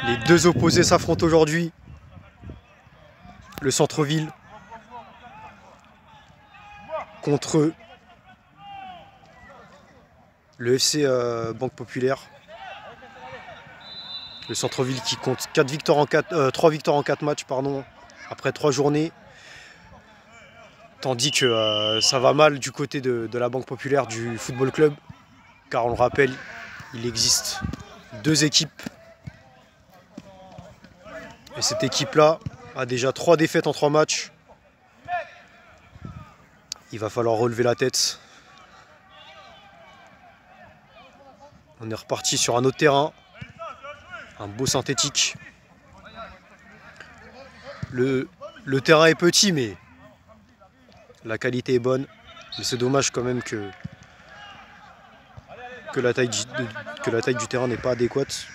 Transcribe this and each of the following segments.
Les deux opposés s'affrontent aujourd'hui. Le centre-ville contre le FC Banque Populaire. Le centre-ville qui compte 3 victoires en 4 matchs après 3 journées. Tandis que ça va mal du côté de la Banque Populaire du Football Club. Car on le rappelle, il existe 2 équipes. Et cette équipe-là a déjà 3 défaites en 3 matchs. Il va falloir relever la tête. On est reparti sur un autre terrain. Un beau synthétique. Le terrain est petit, mais la qualité est bonne. Mais c'est dommage quand même que la taille du terrain n'est pas adéquate.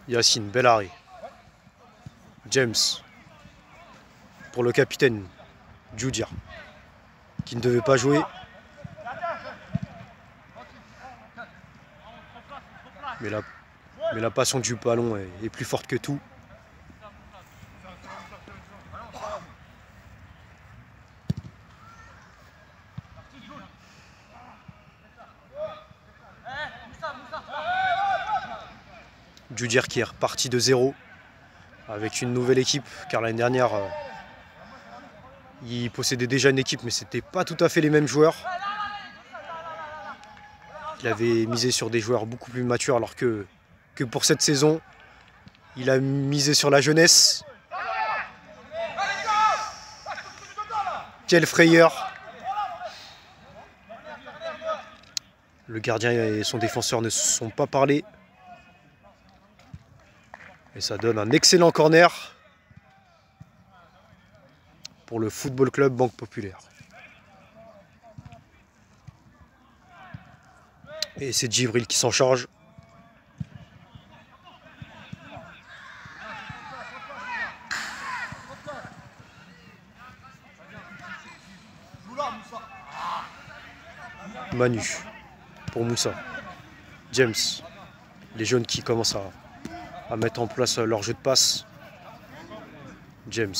Yacine, bel arrêt. James. Pour le capitaine Djoudia, qui ne devait pas jouer. Mais la passion du ballon est plus forte que tout. Djoudia qui est reparti de 0 avec une nouvelle équipe, car l'année dernière il possédait déjà une équipe, mais c'était pas tout à fait les mêmes joueurs. Il avait misé sur des joueurs beaucoup plus matures, alors que pour cette saison, il a misé sur la jeunesse. Quelle frayeur! Le gardien et son défenseur ne se sont pas parlé. Et ça donne un excellent corner pour le Football Club Banque Populaire. Et c'est Djibril qui s'en charge. Manu pour Moussa. James. Les jeunes qui commencent à mettre en place leur jeu de passe. James.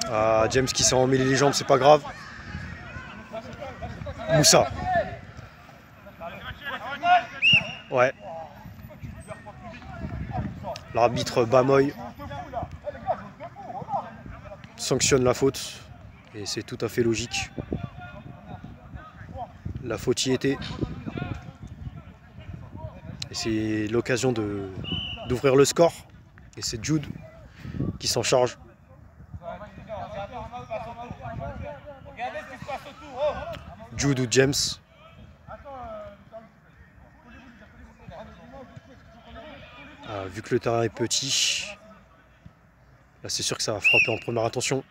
Ah, James qui s'est emmêlé les jambes, c'est pas grave. Moussa. Ouais. L'arbitre Bamoy sanctionne la faute. Et c'est tout à fait logique. La faute y était. Et c'est l'occasion d'ouvrir le score. Et c'est Jude qui s'en charge. Jude ou James. Vu que le terrain est petit, là c'est sûr que ça va frapper en première intention.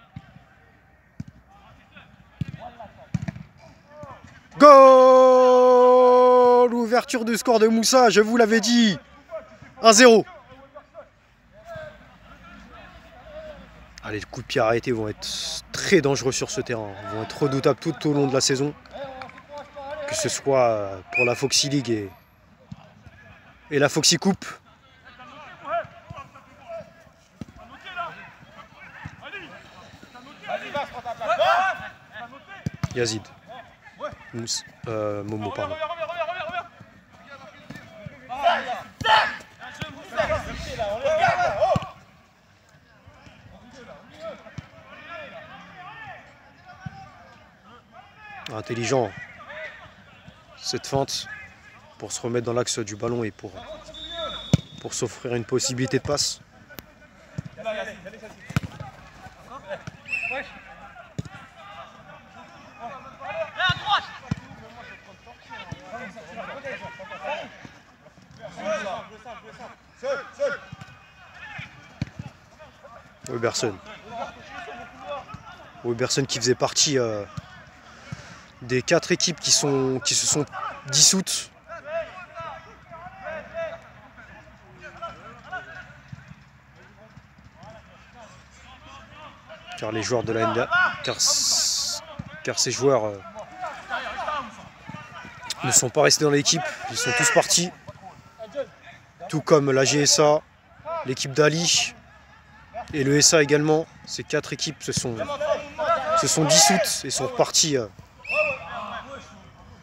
Goal! Ouverture de score de Moussa, je vous l'avais dit. 1-0. Allez, les coups de pied arrêtés vont être très dangereux sur ce terrain. Ils vont être redoutables tout au long de la saison. Que ce soit pour la Foxy League et la Foxy Coupe. Yazid. Momo, pardon. Intelligent cette feinte pour se remettre dans l'axe du ballon et pour s'offrir une possibilité de passe. Weberson. Weberson qui faisait partie des 4 équipes qui se sont dissoutes. Car les joueurs de la NBA, car ces joueurs ne sont pas restés dans l'équipe, ils sont tous partis. Tout comme la GSA, l'équipe d'Ali et le SA également. Ces 4 équipes se sont dissoutes et sont parties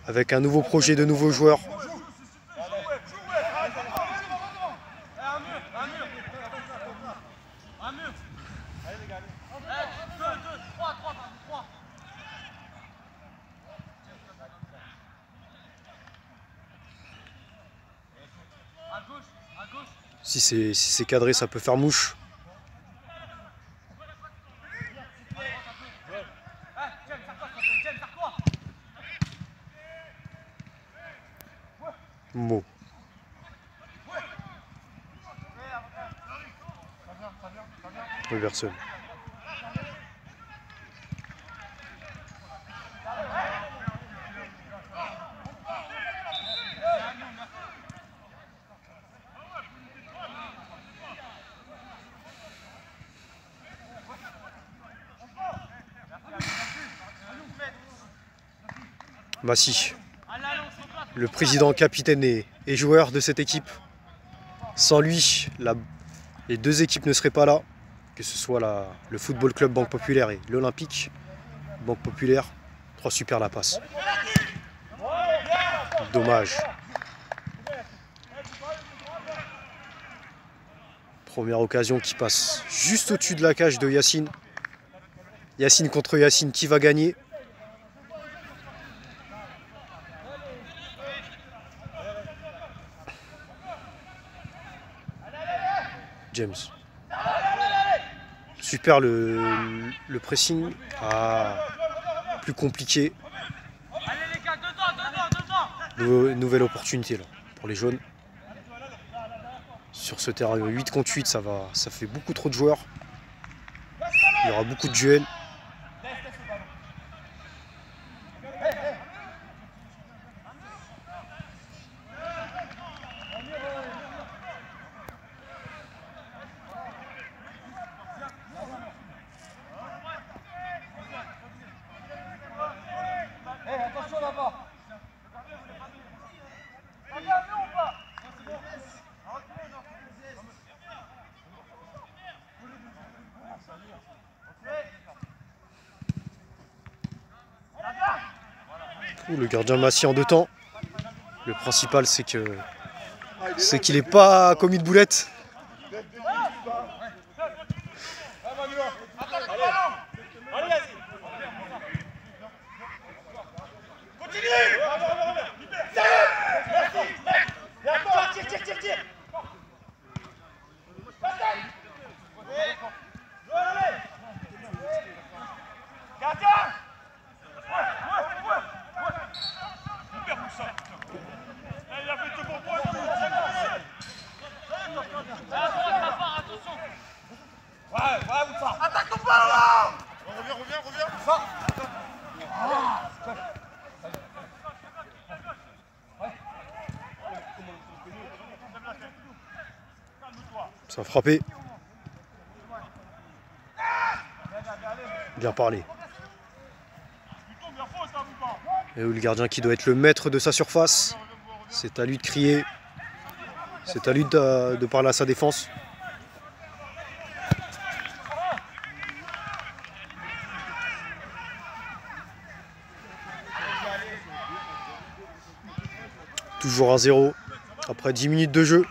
avec un nouveau projet de nouveaux joueurs. Si c'est cadré, ça peut faire mouche. Mo. Weberson. Massy, le président, capitaine et joueur de cette équipe. Sans lui, les 2 équipes ne seraient pas là, que ce soit le Football Club Banque Populaire et l'Olympique Banque Populaire. 3 super la passe. Dommage. Première occasion qui passe juste au-dessus de la cage de Yacine. Yacine contre Yacine, qui va gagner? James. Super le pressing. Ah, plus compliqué. Nouvelle opportunité là, pour les jaunes. Sur ce terrain 8 contre 8, ça fait beaucoup trop de joueurs. Il y aura beaucoup de duels. Le gardien Massy en 2 temps. Le principal, c'est qu'il n'est pas commis de boulette. Ça a frappé. Bien parlé. Et où le gardien qui doit être le maître de sa surface. C'est à lui de crier. C'est à lui de parler à sa défense. Toujours 1-0 après 10 minutes de jeu.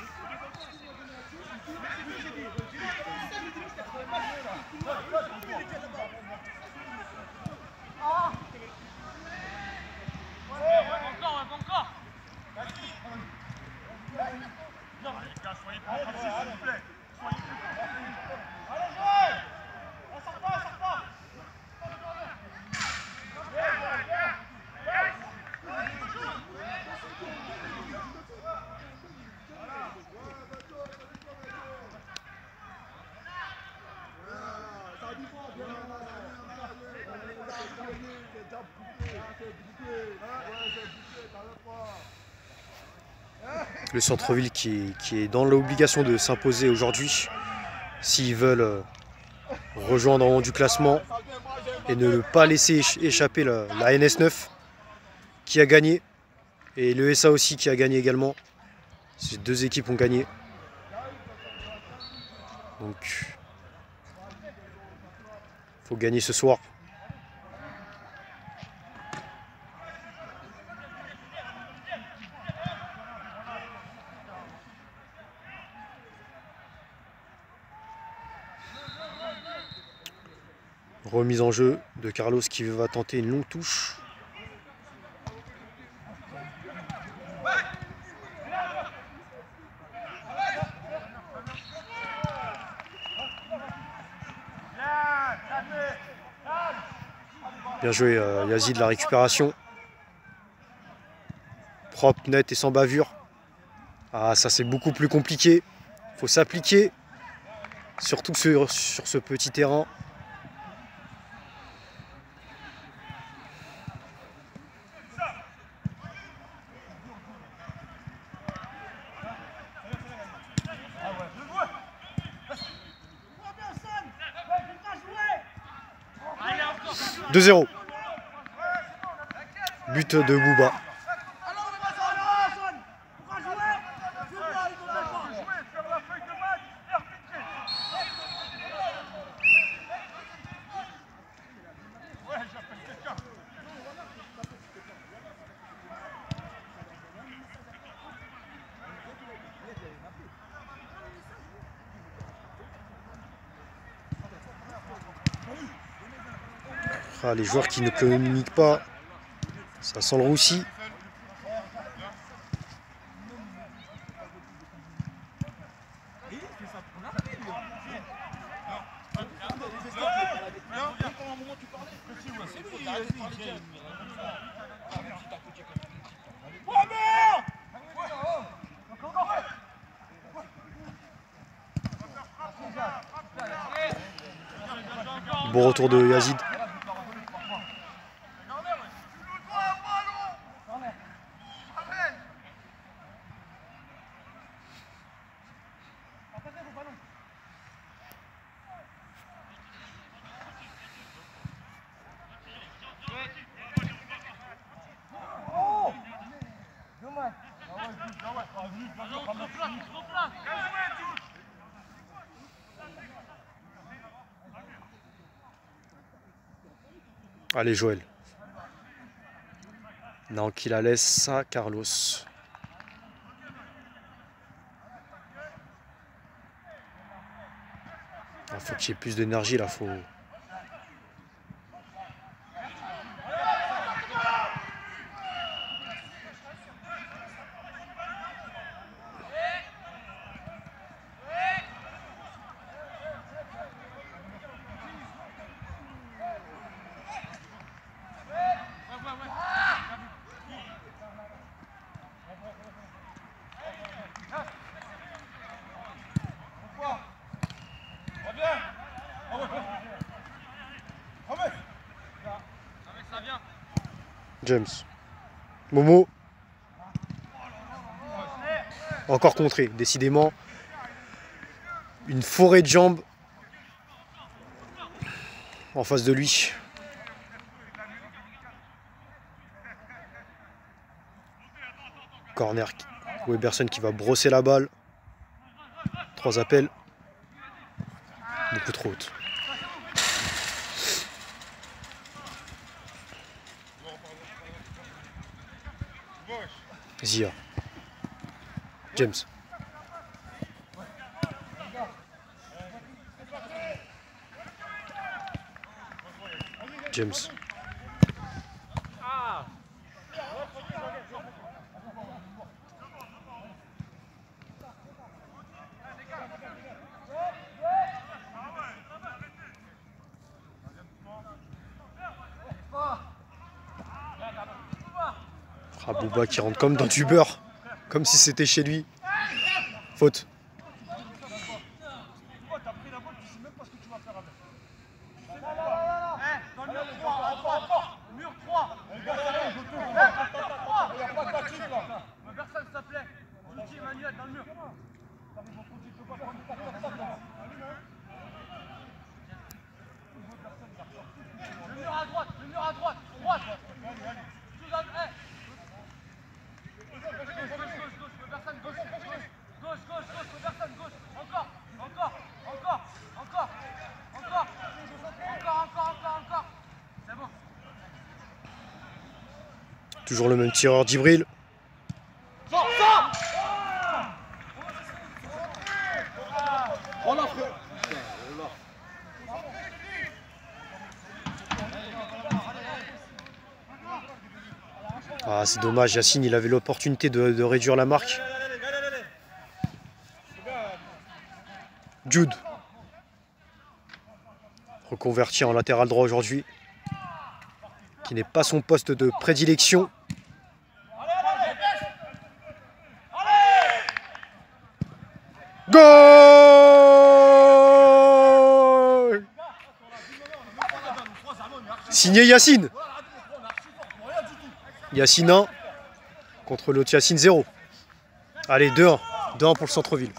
Le centre-ville qui est dans l'obligation de s'imposer aujourd'hui s'ils veulent rejoindre en haut du classement et ne pas laisser échapper la NS9 qui a gagné et le SA aussi qui a gagné également. Ces deux équipes ont gagné. Donc il faut gagner ce soir. Remise en jeu de Carlos qui va tenter une longue touche. Bien joué Yazid, la récupération. Propre, net et sans bavure. Ah, ça c'est beaucoup plus compliqué. Il faut s'appliquer, surtout sur ce petit terrain. « 2-0. But de Bouba. Ah, les joueurs qui ne communiquent pas, ça sent le roussi. Bon retour de Yazid. Allez Joël. Non, qui la laisse à Carlos. Il faut qu'il y ait plus d'énergie là. Faut... James. Momo. Encore contré, décidément. Une forêt de jambes en face de lui. Corner. Weberson qui va brosser la balle. 3 appels. Beaucoup trop haute. Zia. James. James. Ah, Bouba qui rentre comme dans du beurre, comme si c'était chez lui. Faute. Dans le mur 3, mur 3. Toujours le même tireur, Djibril. Ah, c'est dommage, Yacine, il avait l'opportunité de réduire la marque. Jude. Reconverti en latéral droit aujourd'hui. Qui n'est pas son poste de prédilection. Goal! Signé Yacine. Yacine 1 contre l'autre Yacine 0. Allez, 2-1. 2-1 pour le centre-ville.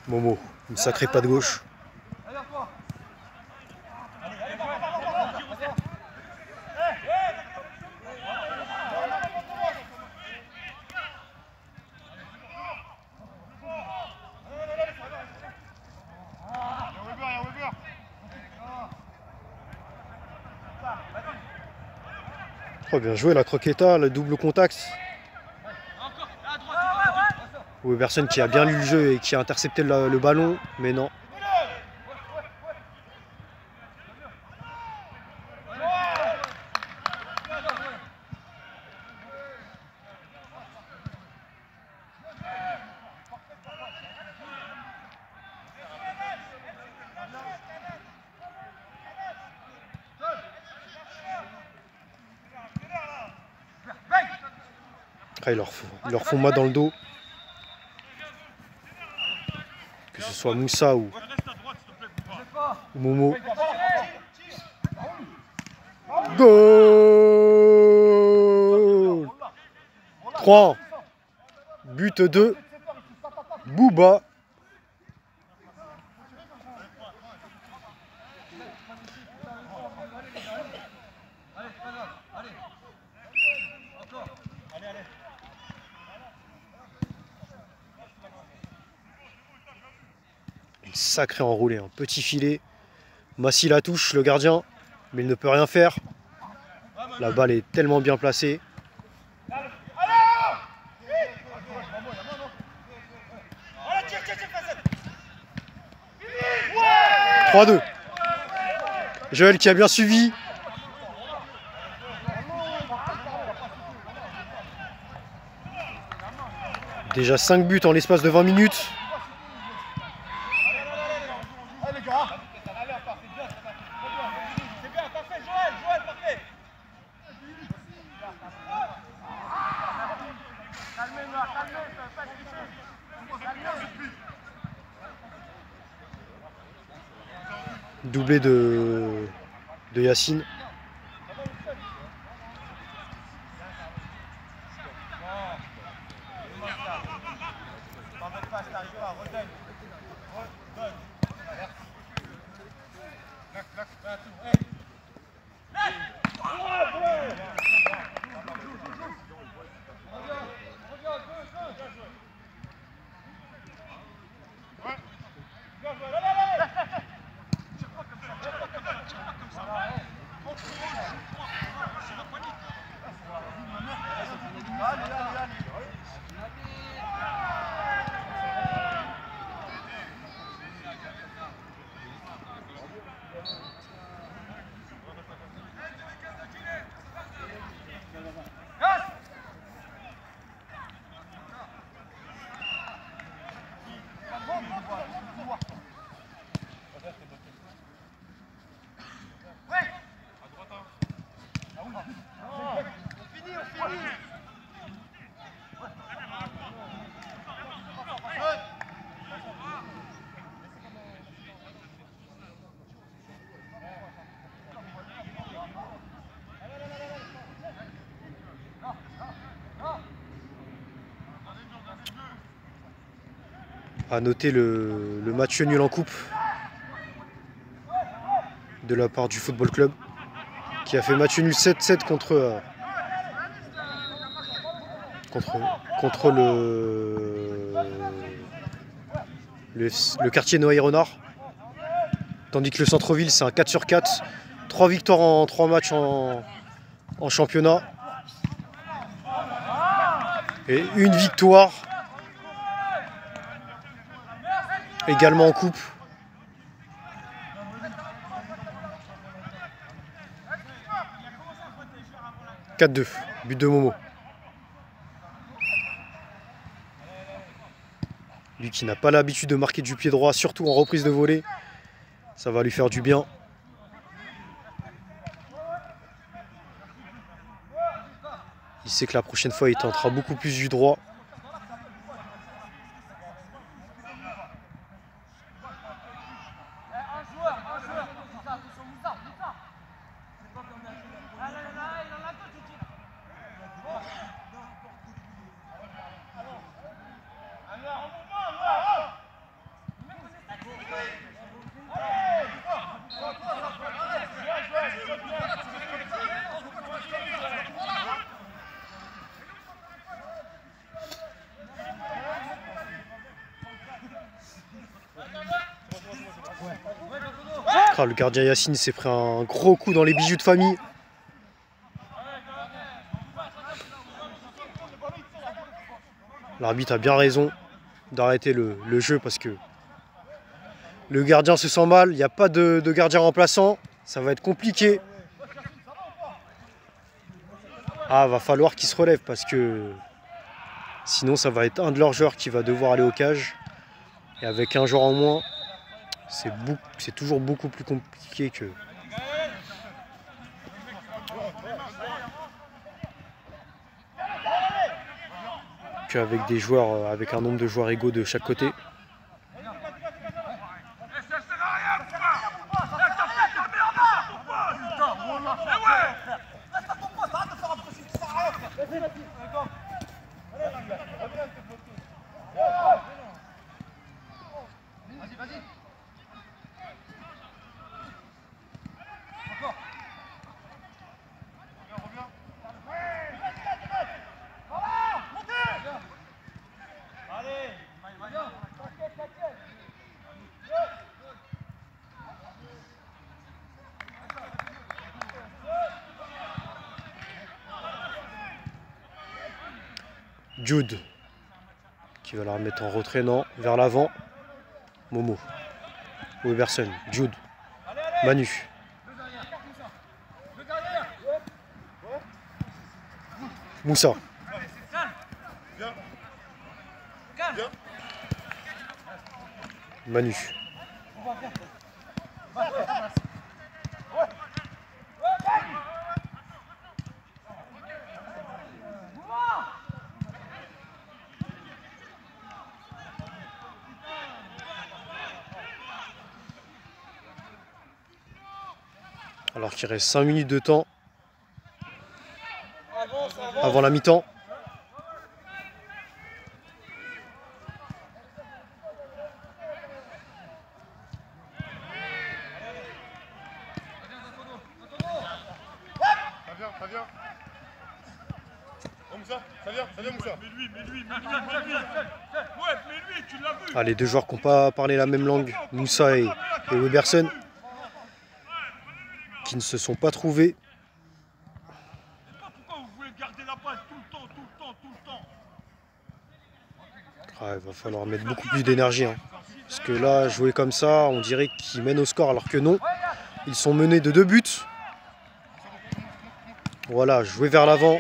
Momo, une sacrée patte gauche. Oh, bien joué la croqueta, le double contact. Weberson qui a bien lu le jeu et qui a intercepté le ballon, mais non. Après, ils leur font mal dans le dos. Que ce soit Moussa ou Momo. Goal! 3. But 2. Bouba. Sacré enroulé, un petit filet. Massi la touche, le gardien, mais il ne peut rien faire. La balle est tellement bien placée. 3-2. Joël qui a bien suivi. Déjà 5 buts en l'espace de 20 minutes. Doublé de Yacine. Ouais. À noter le match nul en coupe de la part du Football Club, qui a fait match nul 7-7 contre le quartier Noailles-Renard. Tandis que le centre-ville, c'est un 4/4. 3 victoires en 3 matchs en championnat. Et une victoire également en coupe. 4-2, but de Momo. Lui qui n'a pas l'habitude de marquer du pied droit, surtout en reprise de volée. Ça va lui faire du bien. Il sait que la prochaine fois, il tentera beaucoup plus du droit. Ah, le gardien Yacine s'est pris un gros coup dans les bijoux de famille. L'arbitre a bien raison d'arrêter le jeu parce que le gardien se sent mal. Il n'y a pas de gardien remplaçant. Ça va être compliqué. Ah, va falloir qu'ils se relèvent parce que sinon ça va être un de leurs joueurs qui va devoir aller au cage. Et avec un joueur en moins, c'est toujours beaucoup plus compliqué qu'avec des joueurs, avec un nombre de joueurs égaux de chaque côté. Jude qui va la remettre en retrait, non, vers l'avant. Momo, Weberson, Jude, Manu. Moussa. Manu. Alors qu'il reste 5 minutes de temps avant la mi-temps. Ah, les deux joueurs qui n'ont pas parlé la même langue, Moussa et Weberson, qui ne se sont pas trouvés. Ah, il va falloir mettre beaucoup plus d'énergie. Hein. Parce que là, jouer comme ça, on dirait qu'ils mènent au score, alors que non. Ils sont menés de 2 buts. Voilà, jouer vers l'avant.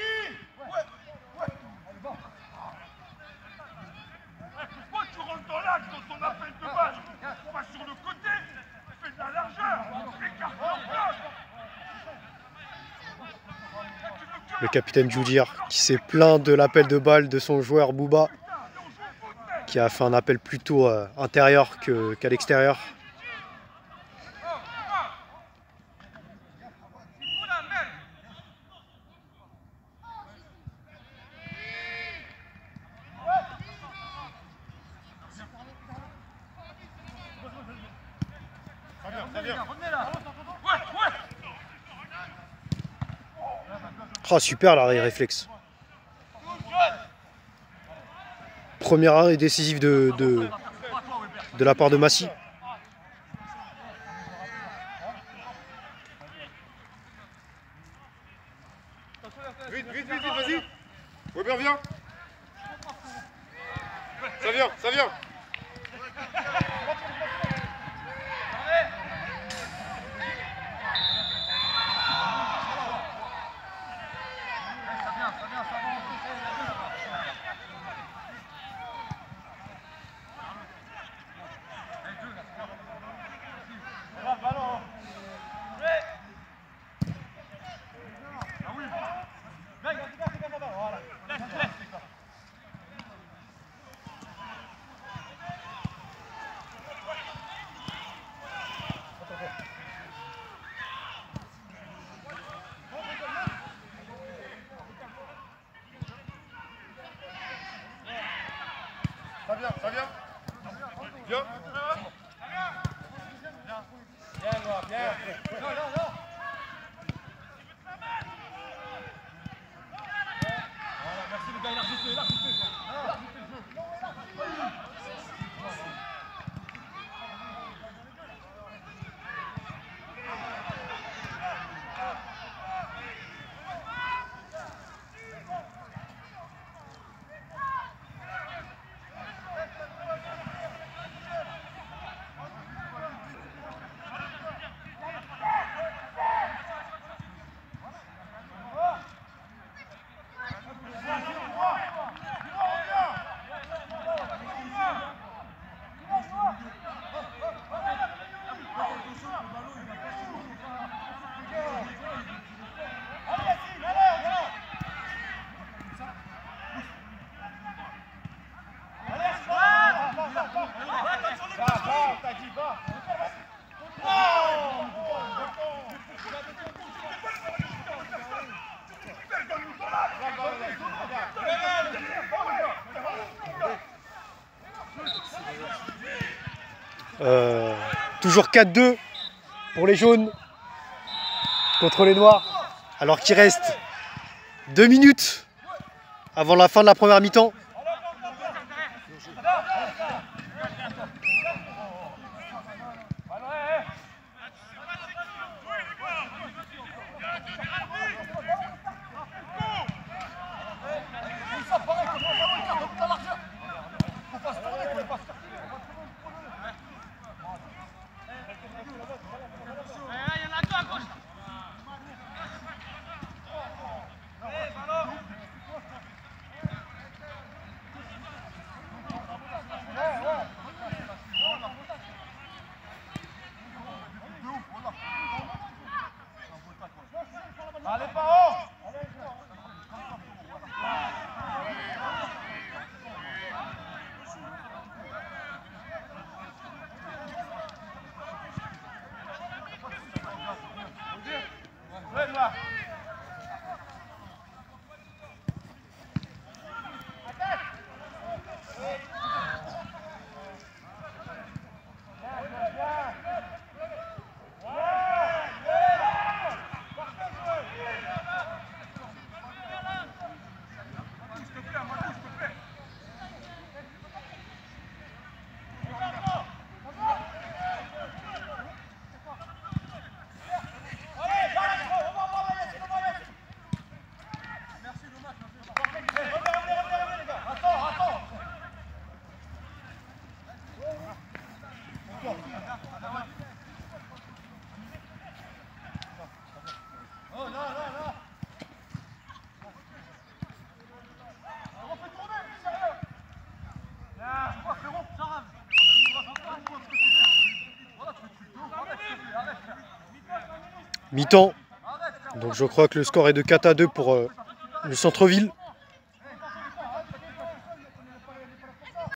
Le capitaine Djoudir qui s'est plaint de l'appel de balle de son joueur Bouba, qui a fait un appel plutôt intérieur qu'à l'extérieur. Ah, super l'arrêt réflexe. Premier arrêt décisif de la part de Massy. Vite, vite, vite, vas-y. Weber, viens. Ça vient, ça vient. Ça vient, ça vient. Viens. Viens, Noah, viens. Non, non, non. Voilà, merci les gars, élargissez, élargissez. Élargissez le jeu. Toujours 4-2 pour les jaunes contre les noirs, alors qu'il reste 2 minutes avant la fin de la première mi-temps. Allez, pas haut. Ouais, Noah. Mi-temps. Donc je crois que le score est de 4-2 pour le centre-ville.